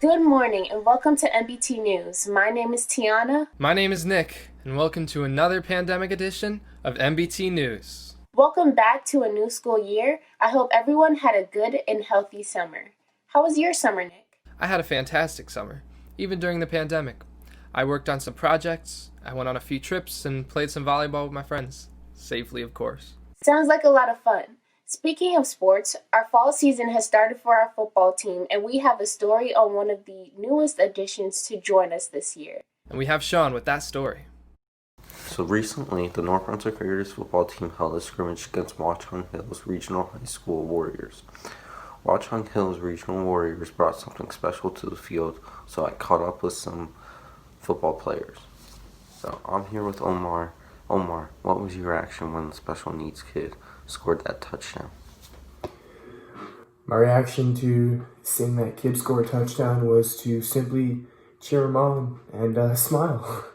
Good morning and welcome to NBT News. My name is Tiana. My name is Nick, and welcome to another pandemic edition of NBT News. Welcome back to a new school year. I hope everyone had a good and healthy summer. How was your summer, Nick? I had a fantastic summer, even during the pandemic. I worked on some projects, I went on a few trips, and played some volleyball with my friends. Safely, of course. Sounds like a lot of fun. Speaking of sports, our fall season has started for our football team, and we have a story on one of the newest additions to join us this year. And we have Sean with that story. So recently, the North Brunswick Raiders football team held a scrimmage against Watchung Hills Regional High School Warriors. Watchung Hills Regional Warriors brought something special to the field, so I caught up with some football players. So I'm here with Omar. Omar, what was your reaction when the special needs kid scored that touchdown? My reaction to seeing that kid score a touchdown was to simply cheer him on and smile.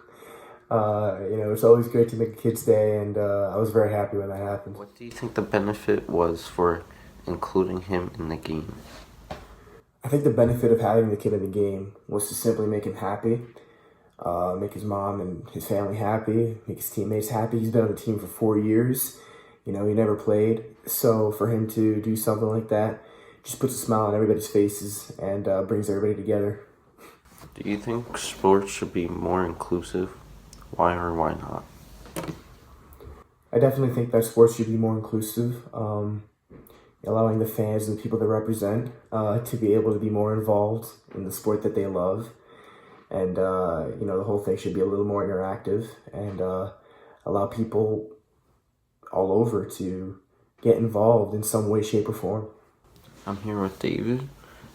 It's always great to make a kid's day, and I was very happy when that happened. What do you think the benefit was for including him in the game? I think the benefit of having the kid in the game was to simply make him happy, make his mom and his family happy, make his teammates happy. He's been on the team for 4 years. He never played. So for him to do something like that just puts a smile on everybody's faces and brings everybody together. Do you think sports should be more inclusive? Why or why not? I definitely think that sports should be more inclusive, allowing the fans and the people they represent to be able to be more involved in the sport that they love. And, the whole thing should be a little more interactive and allow people all over to get involved in some way, shape, or form. I'm here with David,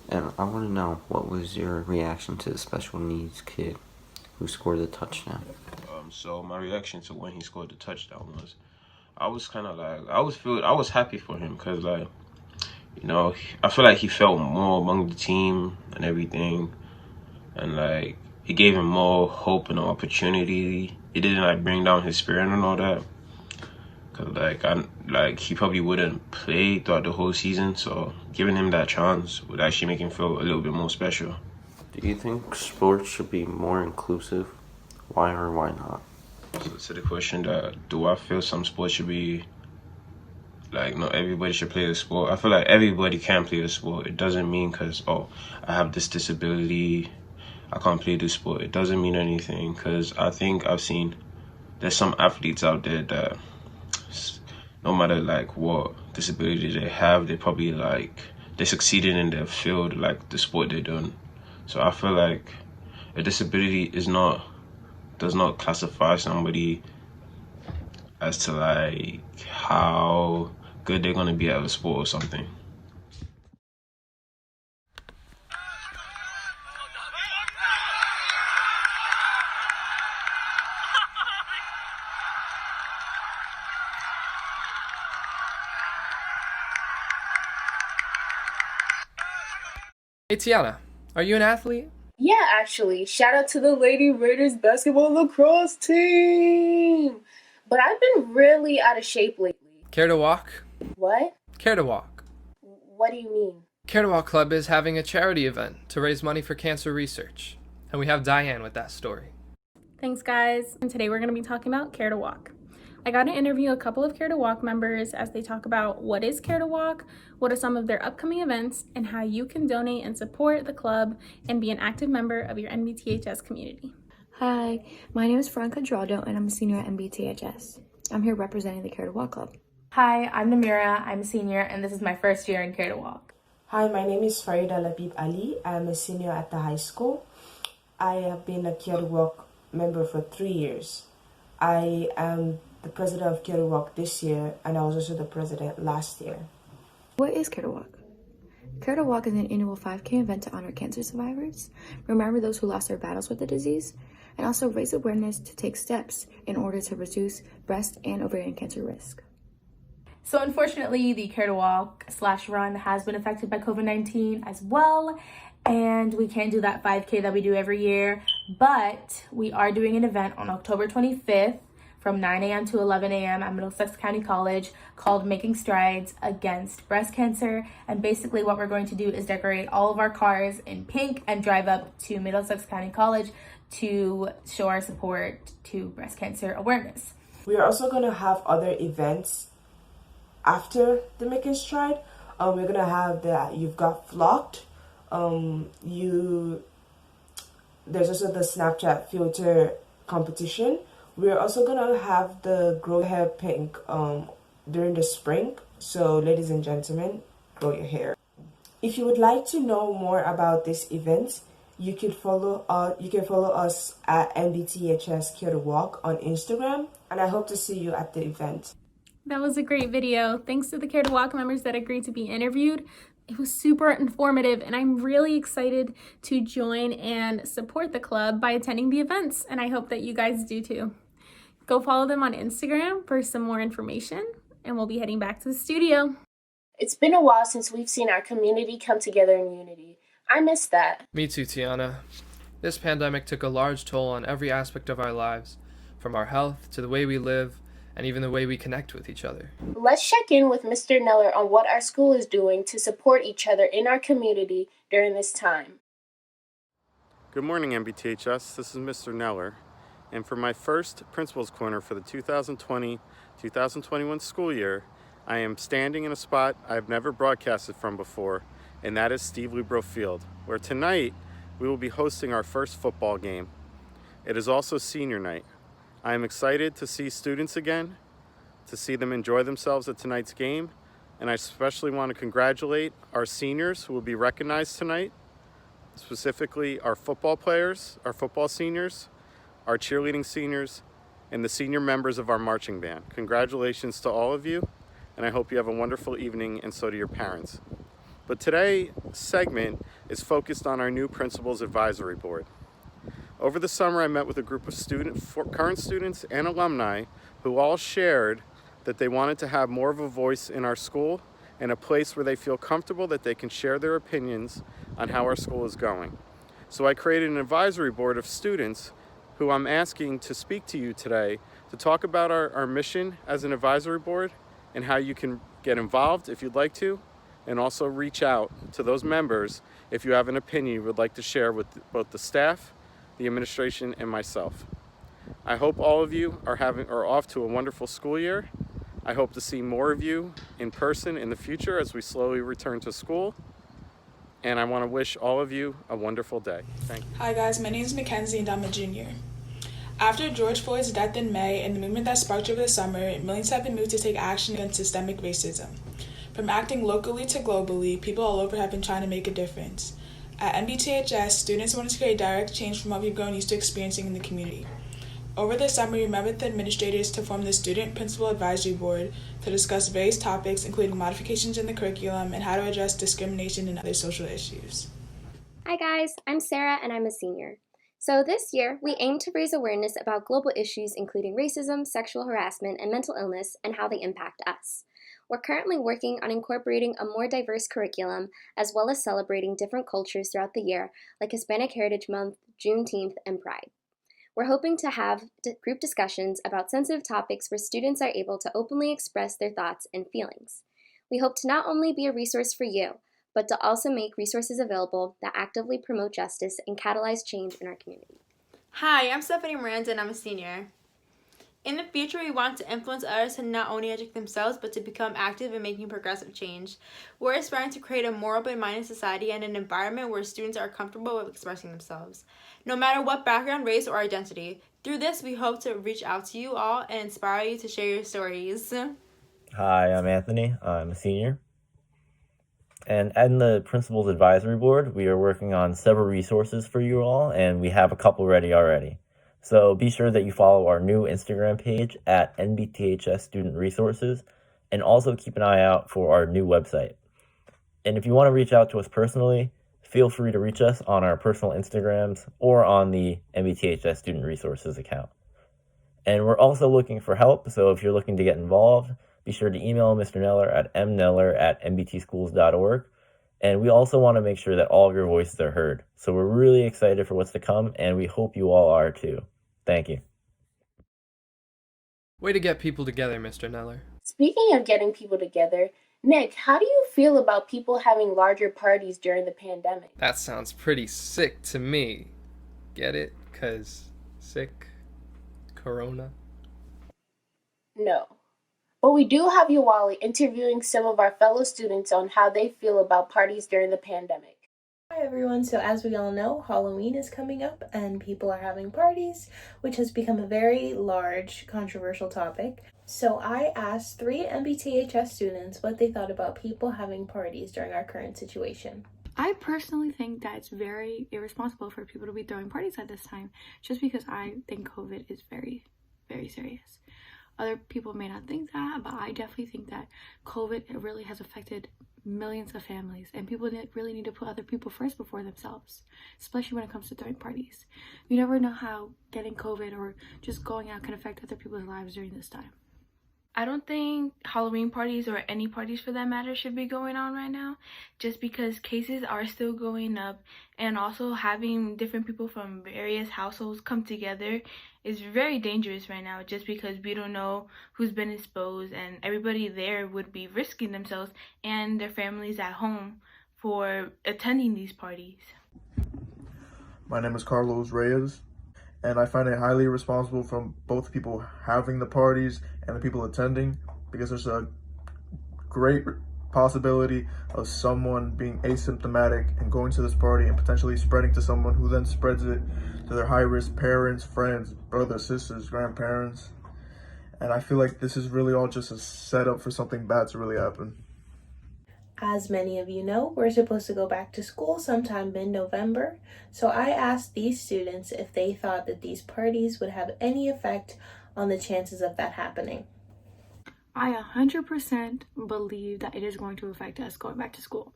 and I want to know, what was your reaction to the special needs kid who scored the touchdown? So my reaction to when he scored the touchdown was, I was happy for him because, I feel like he felt more among the team and everything, and he gave him more hope and opportunity. It didn't bring down his spirit and all that, because he probably wouldn't play throughout the whole season. So giving him that chance would actually make him feel a little bit more special. Do you think sports should be more inclusive? Why or why not? So to the question that, do I feel some sports should be, not everybody should play the sport? I feel like everybody can play the sport. It doesn't mean because, I have this disability, I can't play this sport. It doesn't mean anything, because I think I've seen there's some athletes out there that no matter what disability they have, they probably they succeeded in their field, the sport they're doing. So I feel like a disability does not classify somebody as to how good they're gonna be at a sport or something. Hey Tiana, are you an athlete? Yeah, actually, shout out to the Lady Raiders basketball lacrosse team. But I've been really out of shape lately. Care to walk? What? Care to walk. What do you mean? Care to Walk Club is having a charity event to raise money for cancer research. And we have Diane with that story. Thanks, guys. And today we're going to be talking about Care to Walk. I got to interview a couple of Care to Walk members as they talk about what is Care to Walk, what are some of their upcoming events, and how you can donate and support the club and be an active member of your NBTHS community. Hi, my name is Franca Geraldo, and I'm a senior at NBTHS. I'm here representing the Care to Walk Club. Hi, I'm Namira. I'm a senior, and this is my first year in Care to Walk. Hi, my name is Farida Labib Ali. I'm a senior at the high school. I have been a Care to Walk member for 3 years. I am the president of Care to Walk this year, and I was also the president last year. What is Care to Walk? Care to Walk is an annual 5K event to honor cancer survivors, remember those who lost their battles with the disease, and also raise awareness to take steps in order to reduce breast and ovarian cancer risk. So unfortunately, the Care to Walk / run has been affected by COVID-19 as well, and we can't do that 5K that we do every year, but we are doing an event on October 25th from 9 a.m. to 11 a.m. at Middlesex County College called Making Strides Against Breast Cancer. And basically what we're going to do is decorate all of our cars in pink and drive up to Middlesex County College to show our support to breast cancer awareness. We are also going to have other events after the Making Stride. We're going to have the You've Got Flocked. There's also the Snapchat filter competition. We're also gonna have the Grow Your Hair Pink during the spring. So ladies and gentlemen, grow your hair. If you would like to know more about this event, you can follow us at NBTHS Care to Walk on Instagram, and I hope to see you at the event. That was a great video. Thanks to the Care to Walk members that agreed to be interviewed. It was super informative, and I'm really excited to join and support the club by attending the events, and I hope that you guys do too. Go follow them on Instagram for some more information, and we'll be heading back to the studio. It's been a while since we've seen our community come together in unity. I miss that. Me too, Tiana. This pandemic took a large toll on every aspect of our lives, from our health to the way we live, and even the way we connect with each other. Let's check in with Mr. Neller on what our school is doing to support each other in our community during this time. Good morning, NBTHS. This is Mr. Neller. And for my first Principal's Corner for the 2020-2021 school year, I am standing in a spot I've never broadcasted from before, and that is Steve Lubro Field, where tonight we will be hosting our first football game. It is also senior night. I am excited to see students again, to see them enjoy themselves at tonight's game, and I especially want to congratulate our seniors who will be recognized tonight, specifically our football players, our football seniors, our cheerleading seniors, and the senior members of our marching band. Congratulations to all of you, and I hope you have a wonderful evening, and so do your parents. But today's segment is focused on our new Principals Advisory Board. Over the summer, I met with a group of current students and alumni who all shared that they wanted to have more of a voice in our school and a place where they feel comfortable that they can share their opinions on how our school is going. So I created an advisory board of students who I'm asking to speak to you today to talk about our mission as an advisory board and how you can get involved if you'd like to, and also reach out to those members if you have an opinion you would like to share with both the staff, the administration, and myself. I hope all of you are off to a wonderful school year. I hope to see more of you in person in the future as we slowly return to school. And I want to wish all of you a wonderful day. Thank you. Hi guys, my name is Mackenzie and I'm a junior. After George Floyd's death in May and the movement that sparked over the summer, millions have been moved to take action against systemic racism. From acting locally to globally, people all over have been trying to make a difference. At NBTHS, students want to create direct change from what we've grown used to experiencing in the community. Over the summer, we met with the administrators to form the Student Principal Advisory Board to discuss various topics, including modifications in the curriculum and how to address discrimination and other social issues. Hi guys, I'm Sarah and I'm a senior. So this year, we aim to raise awareness about global issues including racism, sexual harassment, and mental illness and how they impact us. We're currently working on incorporating a more diverse curriculum as well as celebrating different cultures throughout the year like Hispanic Heritage Month, Juneteenth, and Pride. We're hoping to have group discussions about sensitive topics where students are able to openly express their thoughts and feelings. We hope to not only be a resource for you, but to also make resources available that actively promote justice and catalyze change in our community. Hi, I'm Stephanie Miranda and I'm a senior. In the future, we want to influence others to not only educate themselves, but to become active in making progressive change. We're aspiring to create a more open-minded society and an environment where students are comfortable with expressing themselves, no matter what background, race, or identity. Through this, we hope to reach out to you all and inspire you to share your stories. Hi, I'm Anthony. I'm a senior. And in the Principals Advisory Board, we are working on several resources for you all, and we have a couple ready already. So be sure that you follow our new Instagram page at NBTHS Student Resources, and also keep an eye out for our new website. And if you want to reach out to us personally, feel free to reach us on our personal Instagrams or on the NBTHS Student Resources account. And we're also looking for help, so if you're looking to get involved, be sure to email Mr. Neller at mneller@nbtschools.org. And we also want to make sure that all of your voices are heard. So we're really excited for what's to come, and we hope you all are too. Thank you. Way to get people together, Mr. Neller. Speaking of getting people together, Nick, how do you feel about people having larger parties during the pandemic? That sounds pretty sick to me. Get it? 'Cause sick? Corona? No. But we do have Yawali interviewing some of our fellow students on how they feel about parties during the pandemic. Hi everyone, so as we all know, Halloween is coming up and people are having parties, which has become a very large, controversial topic. So I asked 3 NBTHS students what they thought about people having parties during our current situation. I personally think that it's very irresponsible for people to be throwing parties at this time, just because I think COVID is very, very serious. Other people may not think that, but I definitely think that COVID really has affected millions of families, and people really need to put other people first before themselves, especially when it comes to throwing parties. You never know how getting COVID or just going out can affect other people's lives during this time. I don't think Halloween parties or any parties for that matter should be going on right now, just because cases are still going up, and also having different people from various households come together is very dangerous right now, just because we don't know who's been exposed, and everybody there would be risking themselves and their families at home for attending these parties. My name is Carlos Reyes, and I find it highly irresponsible from both people having the parties and the people attending, because there's a great possibility of someone being asymptomatic and going to this party and potentially spreading to someone who then spreads it to their high-risk parents, friends, brothers, sisters, grandparents. And I feel like this is really all just a setup for something bad to really happen. As many of you know, we're supposed to go back to school sometime mid-November, so I asked these students if they thought that these parties would have any effect on the chances of that happening. I 100% believe that it is going to affect us going back to school.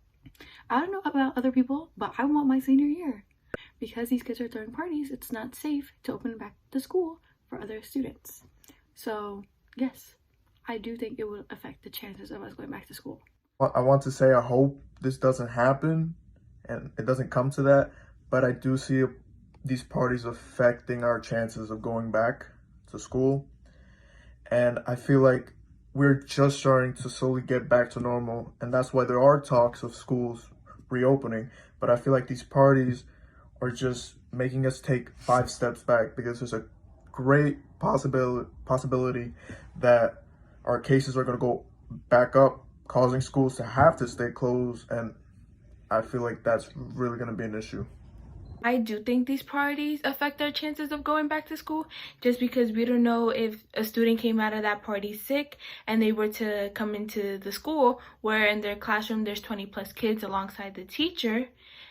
I don't know about other people, but I want my senior year. Because these kids are throwing parties, it's not safe to open back the school for other students. So, yes, I do think it will affect the chances of us going back to school. I want to say I hope this doesn't happen and it doesn't come to that, but I do see these parties affecting our chances of going back to school. And I feel like we're just starting to slowly get back to normal, and that's why there are talks of schools reopening. But I feel like these parties are just making us take 5 steps back, because there's a great possibility that our cases are going to go back up, causing schools to have to stay closed, and I feel like that's really going to be an issue. I do think these parties affect our chances of going back to school, just because we don't know if a student came out of that party sick and they were to come into the school where in their classroom there's 20 plus kids alongside the teacher,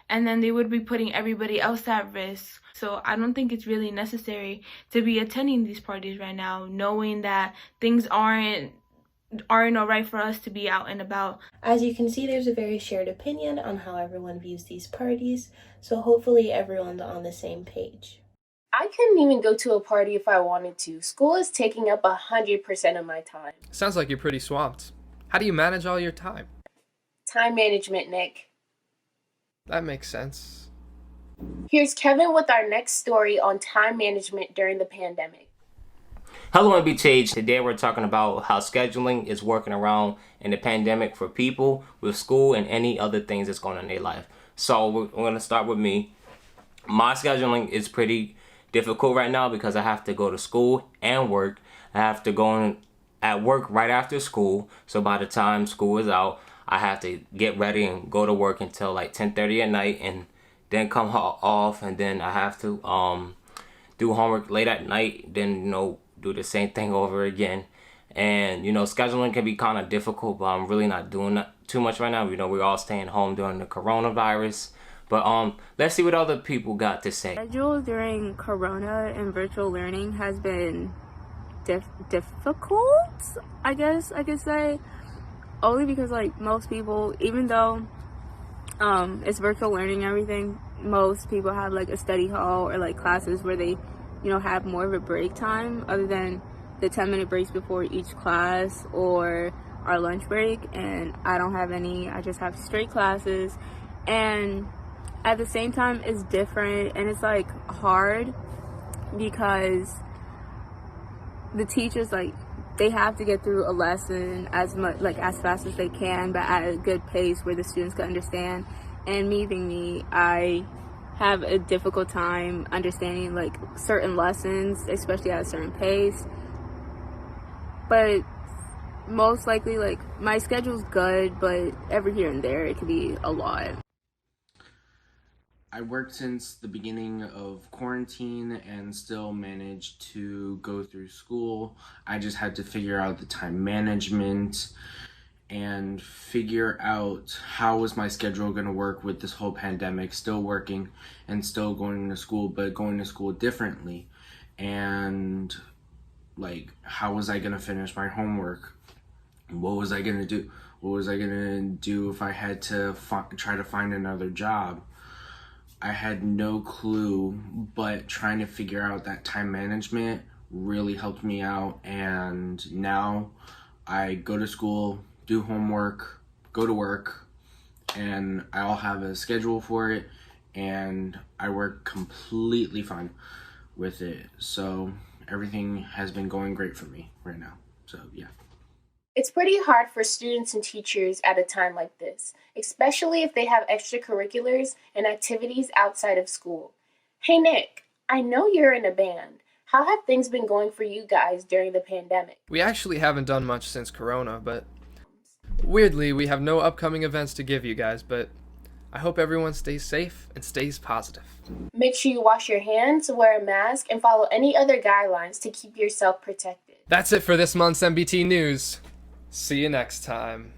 and then they would be putting everybody else at risk. So I don't think it's really necessary to be attending these parties right now, knowing that things aren't all right for us to be out and about. As you can see, there's a very shared opinion on how everyone views these parties, so hopefully everyone's on the same page. I couldn't even go to a party if I wanted to. School is taking up 100% of my time. Sounds like you're pretty swamped. How do you manage all your time? Time management, Nick. That makes sense. Here's Kevin with our next story on time management during the pandemic. Hello NBT. Today we're talking about how scheduling is working around in the pandemic for people with school and any other things that's going on in their life. So we're going to start with me. My scheduling is pretty difficult right now because I have to go to school and work. I have to go at work right after school. So by the time school is out, I have to get ready and go to work until like 10:30 at night, and then come off, and then I have to do homework late at night, then do the same thing over again. And scheduling can be kind of difficult, but I'm really not doing that too much right now. We're all staying home during the coronavirus. But let's see what other people got to say. Schedule during corona and virtual learning has been difficult, I guess I could say, only because like most people, even though it's virtual learning and everything, most people have like a study hall or like classes where they have more of a break time other than the 10-minute breaks before each class or our lunch break. And I don't have any. I just have straight classes, and at the same time it's different and it's like hard because the teachers, like they have to get through a lesson as fast as they can, but at a good pace where the students can understand. And me being me, I have a difficult time understanding like certain lessons, especially at a certain pace. But most likely, like, my schedule's good, but every here and there it could be a lot. I worked since the beginning of quarantine and still managed to go through school. I just had to figure out the time management and figure out how was my schedule going to work with this whole pandemic, still working and still going to school, but going to school differently. And like, how was I going to finish my homework? What was I going to do? What was I going to do if I had to try to find another job? I had no clue, but trying to figure out that time management really helped me out. And now I go to school, do homework, go to work, and I all have a schedule for it, and I work completely fine with it. So everything has been going great for me right now. So yeah. It's pretty hard for students and teachers at a time like this, especially if they have extracurriculars and activities outside of school. Hey Nick, I know you're in a band. How have things been going for you guys during the pandemic? We actually haven't done much since Corona, but weirdly, we have no upcoming events to give you guys, but I hope everyone stays safe and stays positive. Make sure you wash your hands, wear a mask, and follow any other guidelines to keep yourself protected. That's it for this month's NBT News. See you next time.